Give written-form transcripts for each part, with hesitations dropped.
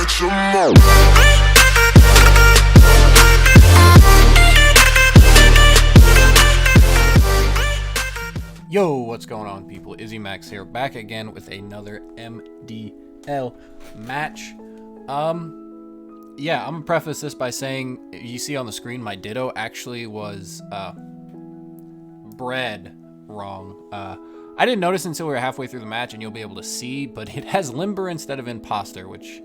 some more. Yo, what's going on, people? Izzy Max here, back again with another MDL match. Yeah, I'm gonna preface this by saying, you see on the screen, my Ditto actually was bred wrong. I didn't notice until we were halfway through the match, and you'll be able to see, but it has Limber instead of Imposter, which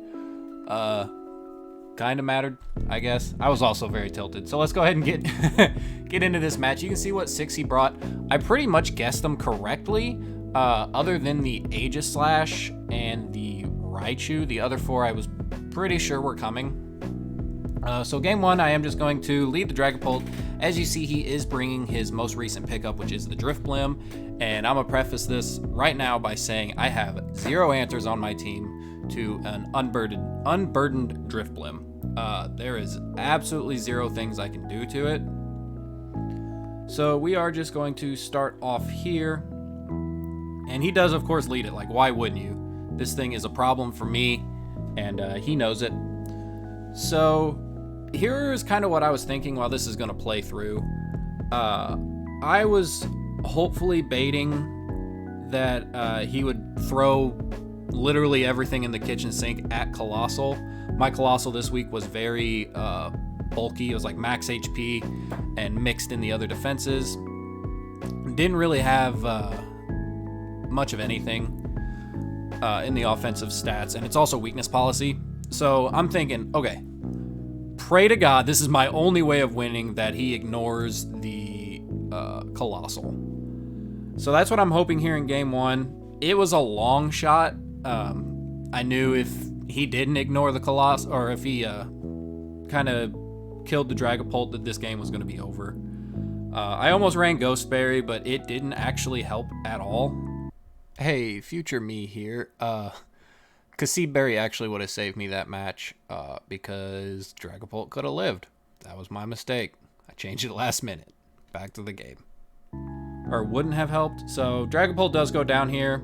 kind of mattered, I guess. I was also very tilted, so let's go ahead and get into this match. You can see what 6 he brought. I pretty much guessed them correctly, other than the Aegis Slash and the Raichu. The other 4 I was pretty sure were coming. So game 1, I am just going to lead the Dragapult. As you see, he is bringing his most recent pickup, which is the Drifblim, and I'm gonna preface this right now by saying I have 0 answers on my team to an unburdened Drifblim. There is absolutely 0 things I can do to it. So we are just going to start off here. And he does, of course, lead it. Like, why wouldn't you? This thing is a problem for me, and he knows it. So here's kind of what I was thinking while this is going to play through. I was hopefully baiting that he would throw literally everything in the kitchen sink at Colossal. My Colossal this week was very bulky. It was like max HP and mixed in the other defenses. Didn't really have much of anything in the offensive stats, and it's also weakness policy. So I'm thinking, okay, pray to God this is my only way of winning, that he ignores the Colossal. So that's what I'm hoping here in game 1. It was a long shot. I knew if he didn't ignore the Colossal, or if he kind of killed the Dragapult, that this game was going to be over. I almost ran Ghost Berry, but it didn't actually help at all. Hey, future me here. Cassie Berry actually would have saved me that match, because Dragapult could have lived. That was my mistake. I changed it last minute. Back to the game. Or wouldn't have helped. So Dragapult does go down here,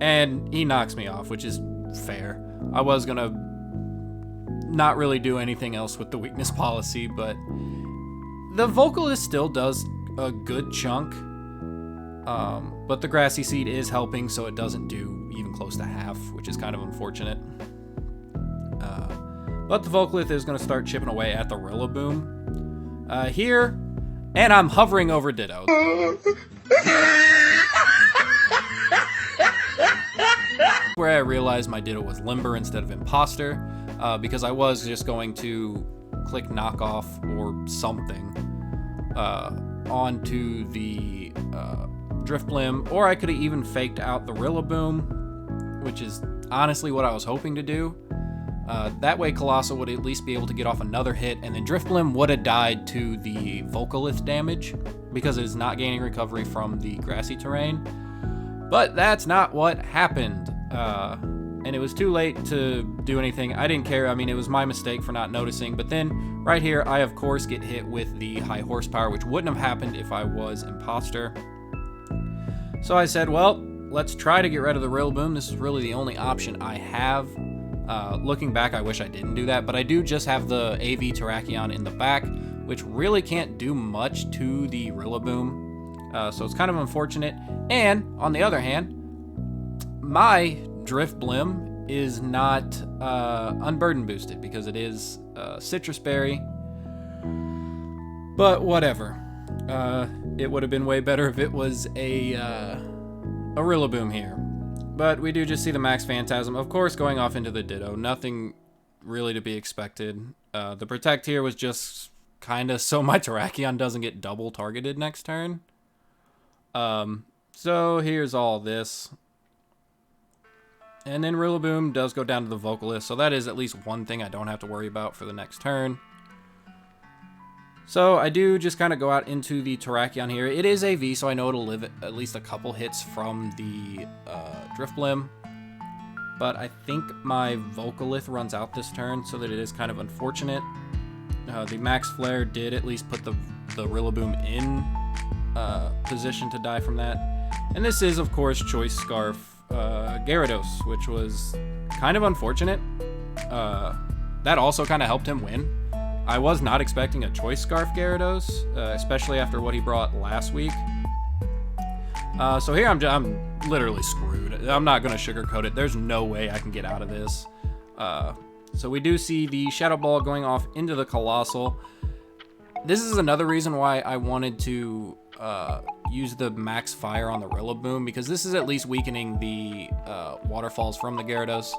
and he knocks me off, which is fair. I was gonna not really do anything else with the weakness policy, but the Vocalist still does a good chunk. But the Grassy Seed is helping, so it doesn't do even close to half, which is kind of unfortunate. But the Vocalith is going to start chipping away at the Rillaboom here, and I'm hovering over Ditto. Where I realized my Ditto was Limber instead of Imposter, because I was just going to click Knockoff or something onto the Drifblim, or I could have even faked out the Rillaboom, which is honestly what I was hoping to do. That way Colossal would at least be able to get off another hit, and then Drifblim would have died to the Vocalith damage, because it is not gaining recovery from the grassy terrain. But that's not what happened, and it was too late to do anything. I didn't care. I mean, it was my mistake for not noticing. But then right here, I of course get hit with the high horsepower, which wouldn't have happened if I was Imposter. So I said, well, let's try to get rid of the Rillaboom. This is really the only option I have. Looking back, I wish I didn't do that, but I do just have the AV Terrakion in the back, which really can't do much to the Rillaboom. So it's kind of unfortunate. And on the other hand, my Drifblim is not unburden boosted, because it is Citrus Berry. But whatever. It would have been way better if it was a Rillaboom here. But we do just see the Max Phantasm, of course, going off into the Ditto. Nothing really to be expected. The Protect here was just kind of so my Terrakion doesn't get double targeted next turn. So here's all this. And then Rillaboom does go down to the Vocalist, so that is at least one thing I don't have to worry about for the next turn. So I do just kind of go out into the Terrakion here. It is AV, so I know it'll live at least a couple hits from the Drifblim. But I think my Vocalith runs out this turn, so that it is kind of unfortunate. The Max Flare did at least put the Rillaboom in position to die from that. And this is, of course, Choice Scarf Gyarados, which was kind of unfortunate. that also kind of helped him win. I was not expecting a Choice Scarf Gyarados, especially after what he brought last week. So here I'm literally screwed. I'm not going to sugarcoat it. There's no way I can get out of this. So we do see the Shadow Ball going off into the Colossal. This is another reason why I wanted to use the Max Fire on the Rillaboom, because this is at least weakening the waterfalls from the Gyarados.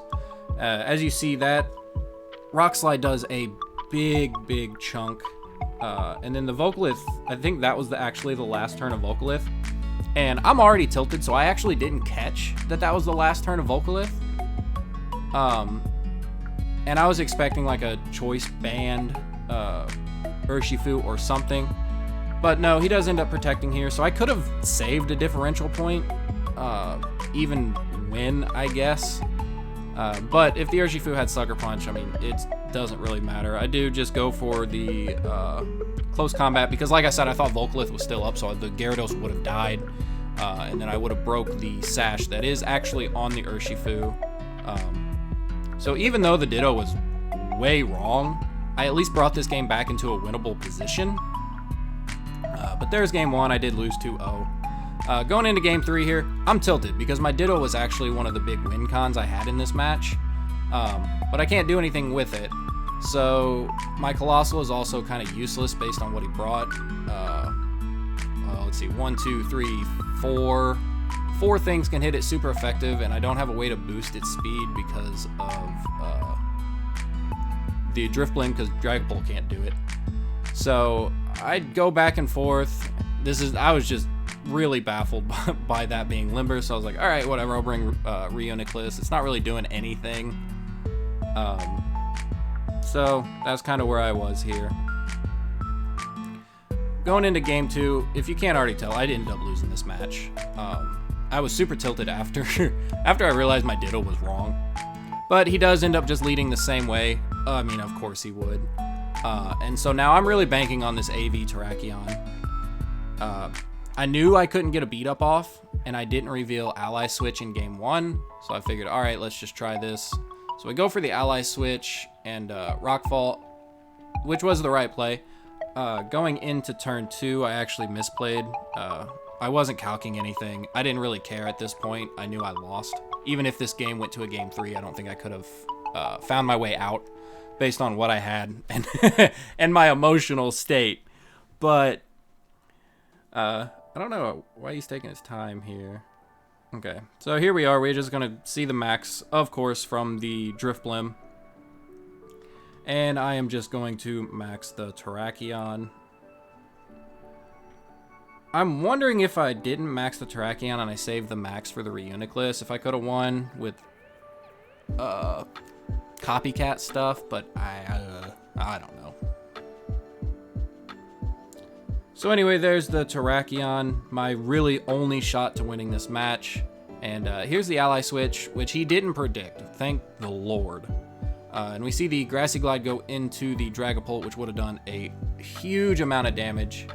As you see, that Rock Slide does a big chunk. And then the Vocalith, I think that was actually the last turn of Vocalith. And I'm already tilted, so I actually didn't catch that was the last turn of Vocalith. And I was expecting like a Choice Band, Urshifu or something. But no, he does end up protecting here, so I could have saved a differential point, even win, I guess. But if the Urshifu had Sucker Punch, I mean, it doesn't really matter. I do just go for the close combat, because like I said, I thought Vocalith was still up, so the Gyarados would have died. And then I would have broke the Sash that is actually on the Urshifu. So even though the Ditto was way wrong, I at least brought this game back into a winnable position. But there's game 1, I did lose 2-0. Going into game 3 here, I'm tilted because my Ditto was actually one of the big win cons I had in this match. But I can't do anything with it. So my Colossal is also kind of useless based on what he brought. Let's see, 1, 2, 3, 4. 4 things can hit it super effective, and I don't have a way to boost its speed because of the Drifblim, because Dragon Ball can't do it. So I'd go back and forth. I was just really baffled by that being limber, so I was like, all right, whatever, I'll bring Reuniclus. It's not really doing anything. So that's kind of where I was here. Going into game 2, if you can't already tell, I did end up losing this match. I was super tilted after I realized my Ditto was wrong. But he does end up just leading the same way. I mean, of course he would. And so now I'm really banking on this AV Terrakion. I knew I couldn't get a beat up off, and I didn't reveal Ally Switch in game 1, so I figured, all right, let's just try this. So we go for the Ally Switch and Rock Fault, which was the right play. Going into turn 2, I actually misplayed. I wasn't calcing anything. I didn't really care at this point. I knew I lost. Even if this game went to a game 3, I don't think I could have found my way out based on what I had and and my emotional state. But I don't know why he's taking his time here. Okay, so here we are. We're just gonna see the max, of course, from the Drifblim. And I am just going to max the Terrakion. I'm wondering if I didn't max the Terrakion and I saved the max for the Reuniclus, if I could have won with copycat stuff, but I don't know. So anyway, there's the Terrakion, my really only shot to winning this match. And here's the Ally Switch, which he didn't predict, thank the Lord. And we see the Grassy Glide go into the Dragapult, which would have done a huge amount of damage.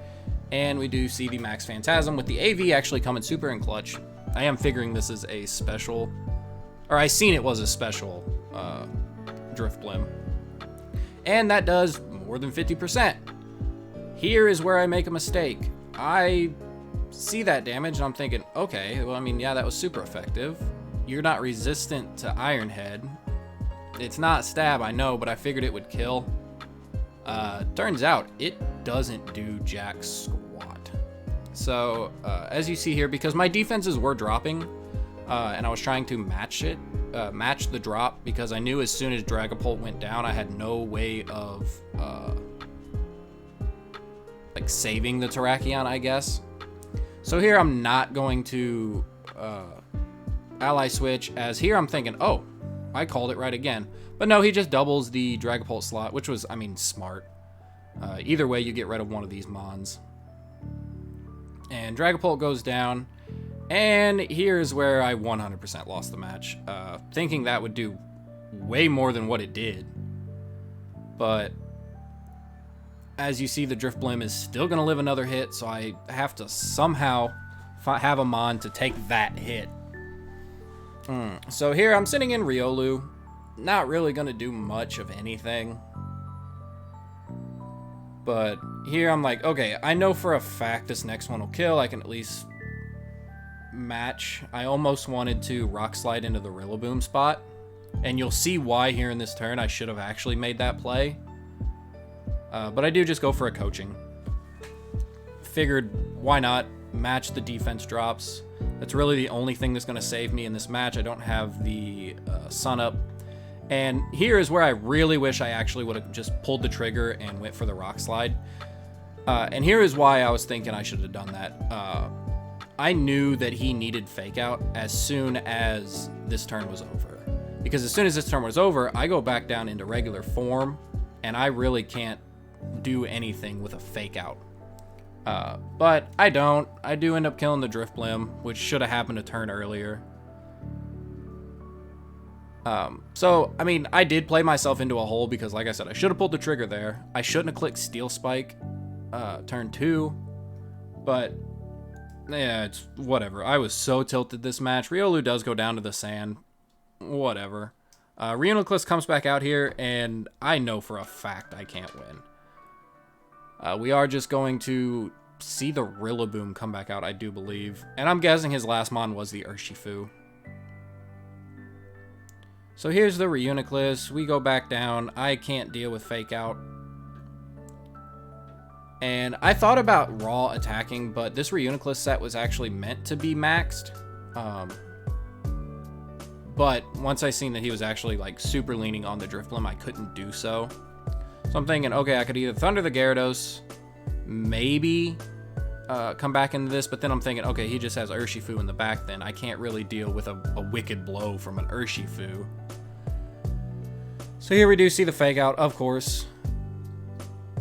And we do see the Max Phantasm with the AV actually coming super in clutch. I am figuring this is a special, or I seen it was a special Drifblim. And that does more than 50%. Here is where I make a mistake. I see that damage and I'm thinking, okay, well, I mean, yeah, that was super effective. You're not resistant to Iron Head. It's not stab, I know, but I figured it would kill. Turns out it doesn't do jack squat. So as you see here, because my defenses were dropping and I was trying to match the drop, because I knew as soon as Dragapult went down, I had no way of like saving the Terrakion, I guess. So here I'm not going to Ally Switch, as here I'm thinking, oh, I called it right again. But no, he just doubles the Dragapult slot, which was, I mean, smart. Either way, you get rid of one of these Mons. And Dragapult goes down. And here's where I 100% lost the match. Thinking that would do way more than what it did. But as you see, the Drifblim is still going to live another hit, so I have to somehow have a Mon to take that hit. So here I'm sitting in Riolu. not really going to do much of anything. But here I'm like, okay, I know for a fact this next one will kill. I can at least match. I almost wanted to rock slide into the Rillaboom spot. And you'll see why here in this turn I should have actually made that play. But I do just go for a coaching. Figured, why not match the defense drops. That's really the only thing that's going to save me in this match. I don't have the sun up. And here is where I really wish I actually would have just pulled the trigger and went for the rock slide. And here is why I was thinking I should have done that. I knew that he needed fake out as soon as this turn was over. Because as soon as this turn was over, I go back down into regular form, and I really can't do anything with a fake out. But I don't. I do end up killing the Drifblim, which should have happened a turn earlier. So, I mean, I did play myself into a hole because, like I said, I should have pulled the trigger there. I shouldn't have clicked Steel Spike turn 2. But, yeah, it's whatever. I was so tilted this match. Riolu does go down to the sand. Whatever. Reuniclus comes back out here, and I know for a fact I can't win. We are just going to see the Rillaboom come back out, I do believe. And I'm guessing his last mon was the Urshifu. So here's the Reuniclus. We go back down. I can't deal with fake out. And I thought about raw attacking, but this Reuniclus set was actually meant to be maxed. But once I seen that he was actually like super leaning on the Drifblim, I couldn't do so. So I'm thinking, okay, I could either Thunder the Gyarados, maybe come back into this, but then I'm thinking, okay, he just has Urshifu in the back then. I can't really deal with a wicked blow from an Urshifu. So here we do see the fake out, of course.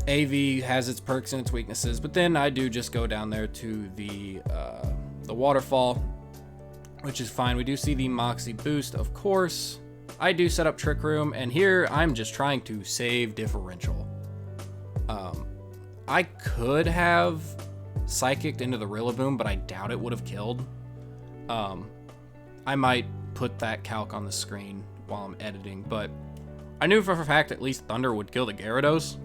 AV has its perks and its weaknesses, but then I do just go down there to the waterfall, which is fine. We do see the Moxie boost, of course. I do set up Trick Room, and here I'm just trying to save differential. I could have Psychicked into the Rillaboom, but I doubt it would have killed. I might put that calc on the screen while I'm editing, but I knew for a fact at least Thunder would kill the Gyarados.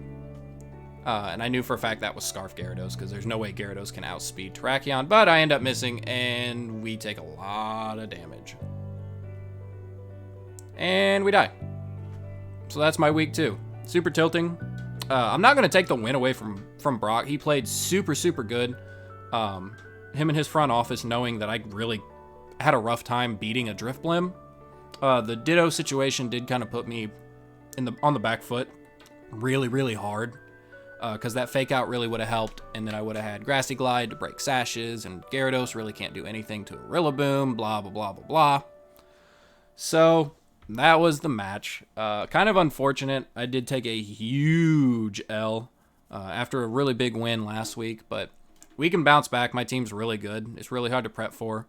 And I knew for a fact that was Scarf Gyarados, because there's no way Gyarados can outspeed Terrakion, but I end up missing, and we take a lot of damage. And we die. So that's my week 2. Super tilting. I'm not going to take the win away from Brock. He played super, super good. Him and his front office knowing that I really had a rough time beating a Drifblim. The Ditto situation did kind of put me on the back foot really, really hard. Because that fake out really would have helped. And then I would have had Grassy Glide to break sashes. And Gyarados really can't do anything to a Rillaboom. Blah, blah, blah, blah, blah. So that was the match. Kind of unfortunate. I did take a huge L after a really big win last week, but we can bounce back. My team's really good. It's really hard to prep for.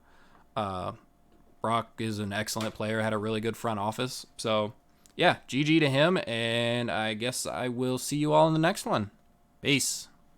Brock is an excellent player, had a really good front office. So, yeah, GG to him, and I guess I will see you all in the next one. Peace.